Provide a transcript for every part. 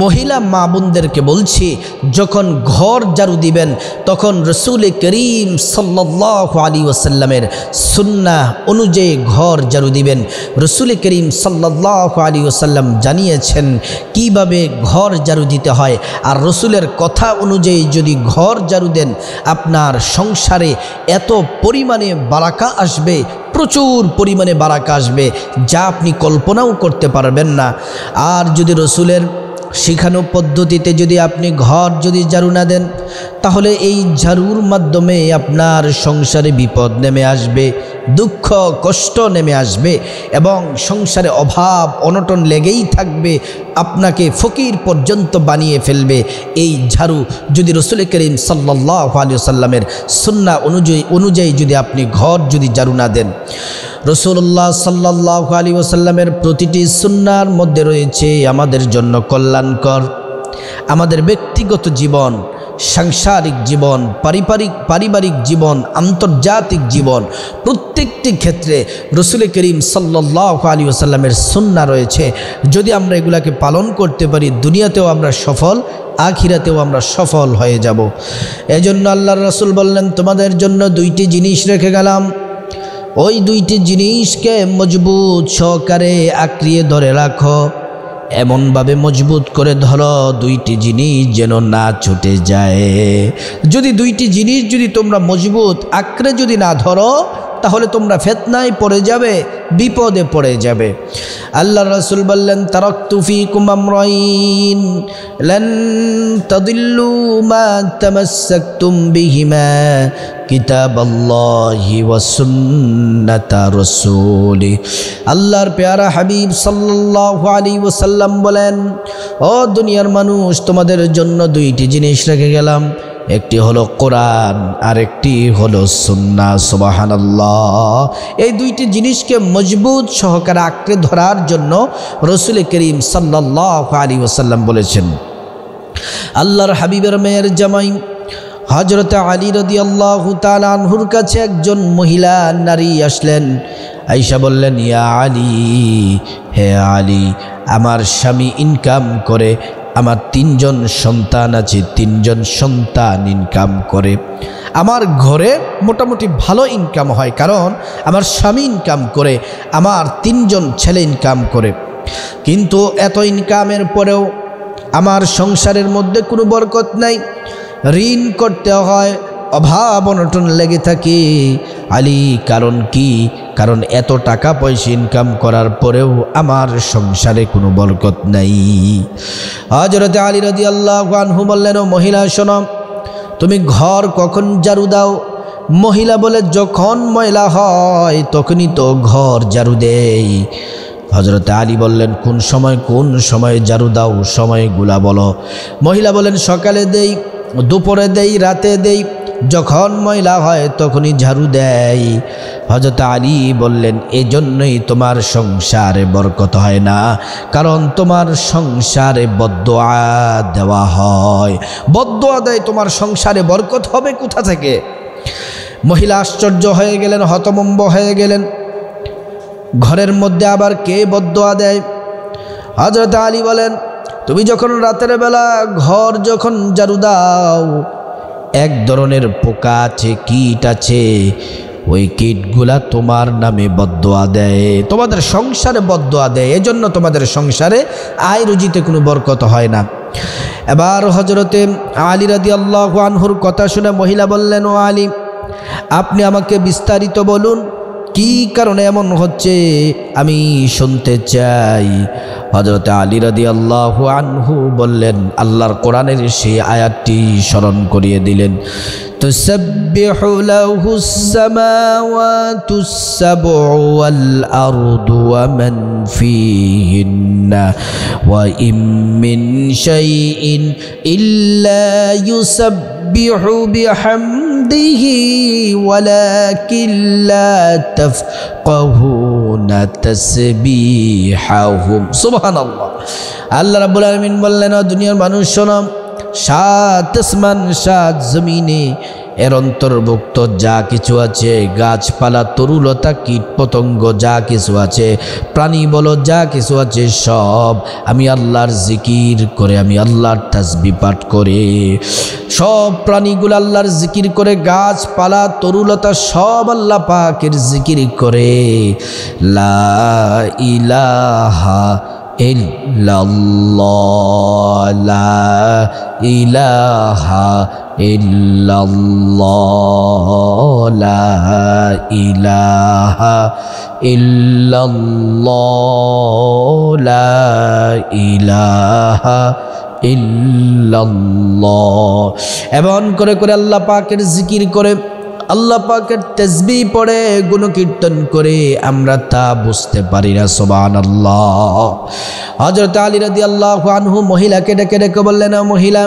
মহিলা মা বোনদেরকে বলছি, যখন ঘর ঝাড়ু দিবেন তখন রসুল করিম সাল্লাল্লাহু আলাইহি ওয়াসাল্লামের সুন্নাহ অনুযায়ী ঘর ঝাড়ু দিবেন। রসুল করিম সাল্লাল্লাহু আলাইহি ওয়াসাল্লাম জানিয়েছেন কিভাবে ঘর ঝাড়ু দিতে হয়। আর রসুলের কথা অনুযায়ী যদি ঘর ঝাড়ু দেন, আপনার সংসারে এত পরিমাণে বারাকা আসবে, প্রচুর পরিমাণে বারাকা আসবে, যা আপনি কল্পনাও করতে পারবেন না। আর যদি রসুলের শিখানো পদ্ধতিতে যদি আপনি ঘর যদি ঝাড়ু না দেন, তাহলে এই ঝাড়ুর মাধ্যমে আপনার সংসারে বিপদ নেমে আসবে, দুঃখ কষ্ট নেমে আসবে এবং সংসারে অভাব অনটন লেগেই থাকবে, আপনাকে ফকির পর্যন্ত বানিয়ে ফেলবে। এই ঝাড়ু যদি রসুল করিম সাল্লাল্লাহু আলাইহি ওয়াসাল্লামের সুন্নাহ অনুযায়ী যদি আপনি ঘর যদি ঝাড়ু না দেন, রসুল্লাহ সাল্লাল্লাহু আলাইহি ওয়াসাল্লামের প্রতিটি সুন্নাহর মধ্যে রয়েছে আমাদের জন্য কল্যাণকর। আমাদের ব্যক্তিগত জীবন, সাংসারিক জীবন, পারিবারিক জীবন, আন্তর্জাতিক জীবন, প্রত্যেকটি ক্ষেত্রে রসুল করিম সাল্লাল্লাহু আলাইহি ওয়াসাল্লামের সুন্নাহ রয়েছে। যদি আমরা এগুলাকে পালন করতে পারি, দুনিয়াতেও আমরা সফল, আখিরাতেও আমরা সফল হয়ে যাব। এজন্য আল্লাহর রাসূল বললেন, তোমাদের জন্য দুইটি জিনিস রেখে গেলাম, ওই দুইটি জিনিসকে মজবুত সহকারে আঁকড়িয়ে ধরে রাখো, এমনভাবে মজবুত করে ধরো দুইটি জিনিস যেন না ছুটে যায়। যদি দুইটি জিনিস যদি তোমরা মজবুত আঁকড়ে যদি না ধরো, তাহলে তোমরা ফিতনায় পড়ে যাবে, বিপদে পড়ে যাবে। আল্লাহর রাসূল বললেন, তারাকতু ফীকুম আমরাইন লান তাদিল্লু মা তামাসসাকতুম বিহিমা কিতাবাল্লাহি ওয়া সুন্নাতা রাসূলি। আল্লাহর প্যারা হাবিব সাল্লাল্লাহু আলাইহি ওয়াসাল্লাম বলেন, ও দুনিয়ার মানুষ, তোমাদের জন্য দুইটি জিনিস রেখে গেলাম, একটি হলো কোরআন আর একটি হলো সুন্নাহ। সুবহানাল্লাহ। এই দুইটি জিনিসকে মজবুত সহকারে আঁকড়ে ধরার জন্য রসুল করিম সাল্লাল্লাহু আলাইহি ওয়াসাল্লাম বলেছেন। আল্লাহর হাবিবের মেয়ের জামাই হযরত আলী রাদিয়াল্লাহু তাআলা আনহুর কাছে একজন মহিলা নারী আসলেন। আয়েশা বললেন, ইয়া আলী, হে আলী, আমার স্বামী ইনকাম করে, আমার 3 জন সন্তান আছে, 3 জন সন্তান ইনকাম করে। আমার ঘরে মোটামুটি ভালো ইনকাম হয়, কারণ আমার স্বামী ইনকাম করে, আমার 3 জন ছেলে ইনকাম করে। কিন্তু এত ইনকামের পরেও আমার সংসারের মধ্যে কোনো বরকত নাই, ঋণ করতে হয়, অভাব অনটন লেগে থাকে। আলী, কারণ কি? কারণ এত টাকা পয়সা ইনকাম করার পরেও আমার সংসারে কোনো বরকত নাই। হযরত আলী রাদিয়াল্লাহু আনহু বললেন, ও মহিলা শোনো, তুমি ঘর কখন ঝাড়ু দাও? মহিলা বলে, যখন ময়লা হয় তখনই তো ঘর ঝাড়ু দেই। হযরত আলী বললেন, কোন সময় ঝাড়ু দাও? সময়গুলা বলো। মহিলা বলেন, সকালে দেই, দুপুরে দেই, রাতে দেই, যখন ময়লা হয় তখনই ঝাড়ু দেয়। হযরত আলী বললেন, এজন্যই তোমার সংসারে বরকত হয় না, কারণ তোমার সংসারে বদদুয়া দেওয়া হয়। বদদুয়া দেয়, তোমার সংসারে বরকত হবে কোথা থেকে? মহিলা আশ্চর্য হয়ে গেলেন, হতভম্ব হয়ে গেলেন, ঘরের মধ্যে আবার কে বদদুয়া দেয়? হযরত আলী বলেন, তুমি যখন রাতের বেলা ঘর যখন ঝাড়ু দাও, এক ধরনের পোকা আছে, কীট আছে, ওই কীটগুলা তোমার নামে বদদুয়া দেয়, তোমাদের সংসারে বদদুয়া দেয়, এজন্য তোমাদের সংসারে আয় রুজিতে কোনো বরকত হয় না। এবার হযরতে আলী রাদিয়াল্লাহু আনহুর কথা শুনে মহিলা বললেন, ও আলী, আপনি আমাকে বিস্তারিত বলুন, কি কারণে এমন হচ্ছে, আমি শুনতে চাই। হযরত আলী রাদিয়াল্লাহু আনহু বললেন, আল্লাহর কোরআনের সেই আয়াতটি স্মরণ করিয়ে দিলেন, তুসাব্বিহু লাহুস সামাওয়াতুস সাবউ ওয়াল আরদু ওয়া মান ফীহিন্না ওয়া ইম মিন শাইইন ইল্লা ইউসাব্বিহু বিহামদিহি ওয়ালাকিন লা তাফকাহুনা তাসবিহাহুম। সুবহানাল্লাহ। আল্লাহ রাব্বুল আলামিন বললেন, দুনিয়ার মানুষ শোনো, 7 আসমান 7 জমিনে এর অন্তর্ভুক্ত যা কিছু আছে, গাছপালা, তরুলতা, কীটপতঙ্গ যা কিছু আছে, প্রাণী বলো যা কিছু আছে, সব আমি আল্লাহর জিকির করে, আমি আল্লাহর তাসবিহ পাঠ করে, সব প্রাণীগুলো আল্লাহর জিকির করে, গাছপালা, তরুলতা সব আল্লাহ পাকের জিকির করে লা ইলাহা ইল্লাল্লাহ, লা ইলাহা ইল্লাল্লাহ, লা ইলাহা ইল্লাল্লাহ, লা ইলাহা ইল্লাল্লাহ। এমন করে করে আল্লাহ পাকের জিকির করে, আল্লাহ পাকের তাসবিহ পড়ে, গুণকীর্তন করে আমরা তা বুঝতে পারি না। সুবহানাল্লাহ। হযরত আলী রাদিয়াল্লাহু আনহু মহিলাকে ডেকে ডেকে বললেন, মহিলা,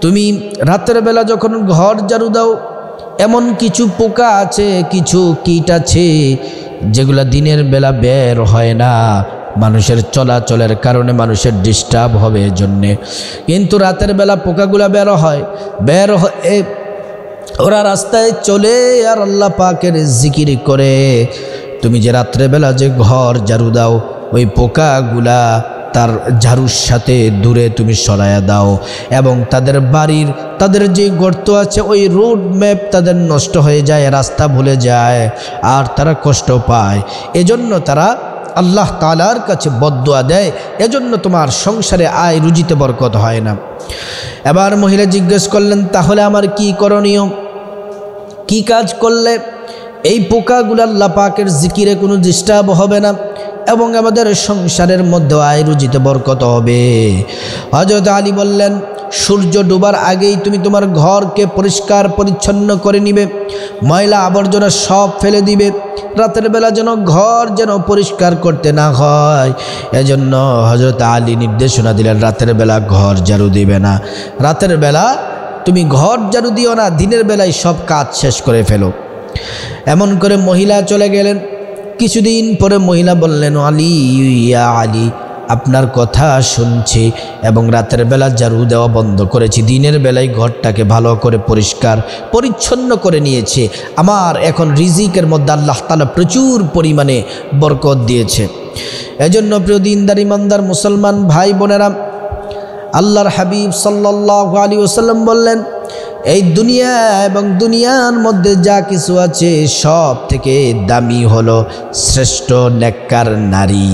তুমি রাতের বেলা যখন ঘর ঝাড়ু দাও, এমন কিছু পোকা আছে, কিছু কীট আছে যেগুলা দিনের বেলা বের হয় না, মানুষের চলাচলের কারণে মানুষের ডিস্টার্ব হবে এজন্যে, কিন্তু রাতের বেলা পোকাগুলা বের হয়ে ওরা রাস্তায় চলে আর আল্লাহ পাকের জিকির করে। তুমি যে রাত্রেবেলা যে ঘর ঝাড়ু দাও, ওই পোকাগুলা তার ঝাড়ুর সাথে দূরে তুমি সরাইয়া দাও, এবং তাদের বাড়ির, তাদের যে গর্ত আছে, ওই রোড ম্যাপ তাদের নষ্ট হয়ে যায়, রাস্তা ভুলে যায় আর তারা কষ্ট পায়। এজন্য তারা আল্লাহ তাআলার কাছে বদদুয়া দেয়, এজন্য তোমার সংসারে আয় রুজিতে বরকত হয় না। এবার মহিলা জিজ্ঞেস করলেন, তাহলে আমার কি করণীয়, কি কাজ করলে এই পোকাগুলো আল্লাহ পাকের জিকিরে কোনো ডিস্টার্ব হবে না এবং আমাদের সংসারের মধ্যে আয় রুজিতে বরকত হবে? হযরত আলী বললেন, সূর্য ডোবার আগেই তুমি তোমার ঘরকে পরিষ্কার পরিচ্ছন্ন করে নিবে, ময়লা আবর্জনা সব ফেলে দিবে, রাতের বেলা যেন ঘর যেন পরিষ্কার করতে না হয়। এজন্য হযরত আলী নির্দেশনা দিলেন, রাতের বেলা ঘর ঝাড়ু দিবে না, রাতের বেলা তুমি ঘর ঝাড়ু দিও না, দিনের বেলায় সব কাজ শেষ করে ফেলো। এমন করে মহিলা চলে গেলেন। কিছুদিন পরে মহিলা বললেন, আলী, ইয়া আলী, আপনার কথা শুনছি এবং রাতের বেলা ঝাড়ু দেওয়া বন্ধ করেছি, দিনের বেলায় ঘরটাকে ভালো করে পরিষ্কার পরিচ্ছন্ন করে নিয়েছে, আমার এখন রিজিকের মধ্যে আল্লাহ তাআলা প্রচুর পরিমাণে বরকত দিয়েছে। এজন্য প্রিয় দিনদার ইমানদার মুসলমান ভাই বোনেরা, আল্লাহর হাবিব সাল্লাল্লাহু আলাইহি ওয়াসাল্লাম বললেন, এই দুনিয়া এবং দুনিয়ার মধ্যে যা কিছু আছে সব থেকে দামি হলো শ্রেষ্ঠ নেককার নারী।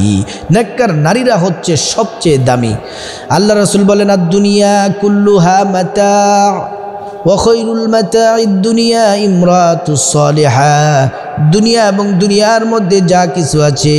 নেককার নারীরা হচ্ছে সবচেয়ে দামি। আল্লাহ রাসূল বলেন, আদ-দুনিয়া কুল্লুহা মাতা ওয়া খায়রুল মাতা'id দুনিয়া ইমরাতুস সালিহা। দুনিয়া এবং দুনিয়ার মধ্যে যা কিছু আছে,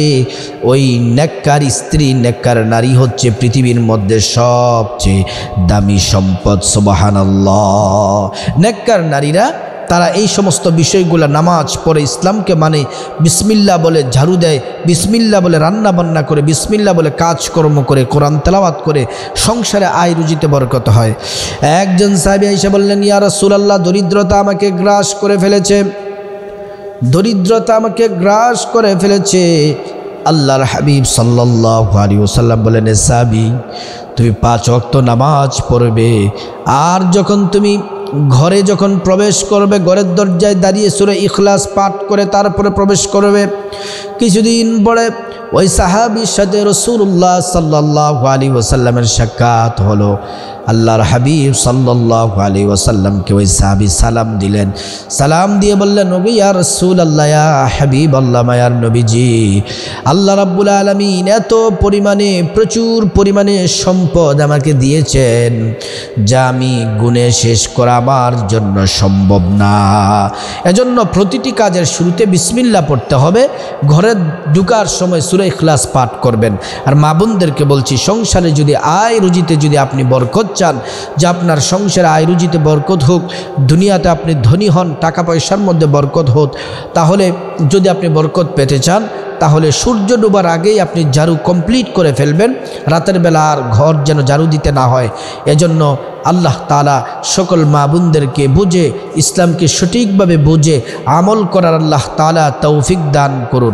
ওই নেককার স্ত্রী, নেককার নারী হচ্ছে পৃথিবীর মধ্যে সবচেয়ে দামি সম্পদ। সুবহানাল্লাহ। নেককার নারীরা তারা এই সমস্ত বিষয়গুলো নামাজ পড়ে, ইসলামকে মানে, বিসমিল্লাহ বলে ঝাড়ু দেয়, বিসমিল্লাহ বলে রান্না বান্না করে, বিসমিল্লাহ বলে কাজকর্ম করে, কোরআন তেলাওয়াত করে, সংসারে আয় রুজিতে বরকত হয়। একজন সাহাবী এসে বললেন, ইয়া রাসূলুল্লাহ, দরিদ্রতা আমাকে গ্রাস করে ফেলেছে, দরিদ্রতা আমাকে গ্রাস করে ফেলেছে। আল্লাহর হাবিব সাল্লাল্লাহু আলাইহি ওয়াসাল্লাম বলেন, সাহাবী, তুমি 5 ওয়াক্ত নামাজ পড়বে, আর যখন তুমি ঘরে যখন প্রবেশ করবে, ঘরের দরজায় দাঁড়িয়ে সূরা ইখলাস পাঠ করে তারপরে প্রবেশ করবে। কিছুদিন পরে ওই সাহাবীর সাথে রাসূলুল্লাহ সাল্লাল্লাহু আলাইহি ওয়াসাল্লামের সাক্ষাৎ হলো। আল্লাহর হাবিব সাল্লাল্লাহু আলাইহি ওয়াসাল্লামকে ওই সাহাবী সালাম দিলেন। সালাম দিয়ে বললেন, ওগো ইয়া রাসূলুল্লাহ, ইয়া হাবিবাল্লাহ, মায়ার নবীজি, আল্লাহ রাব্বুল আলামিন এত পরিমাণে, প্রচুর পরিমাণে সম্পদ আমাকে দিয়েছেন, যা আমি গুণে শেষ করা আমার জন্য সম্ভব না। এজন্য প্রতিটি কাজের শুরুতে বিসমিল্লাহ পড়তে হবে, ঘরে ঢুকার সময় সূরা ইখলাস পাঠ করবেন। আর মা বোনদেরকে বলছি, সংসারে যদি আয় রুজিতে যদি আপনি বরকত চান, যে আপনার সংসারে আয় রুজিতে বরকত হোক, দুনিয়াতে আপনি ধনী হন, টাকা পয়সার মধ্যে বরকত হোক, তাহলে যদি আপনি বরকত পেতে চান, তাহলে সূর্য ডোবার আগেই আপনি ঝাড়ু কমপ্লিট করে ফেলবেন, রাতের বেলা আর ঘর যেন ঝাড়ু দিতে না হয়। এজন্য আল্লাহ তাআলা সকল মা বোনদেরকে বুঝে, ইসলামকে সঠিকভাবে বুঝে আমল করার আল্লাহ তাআলা তৌফিক দান করুন।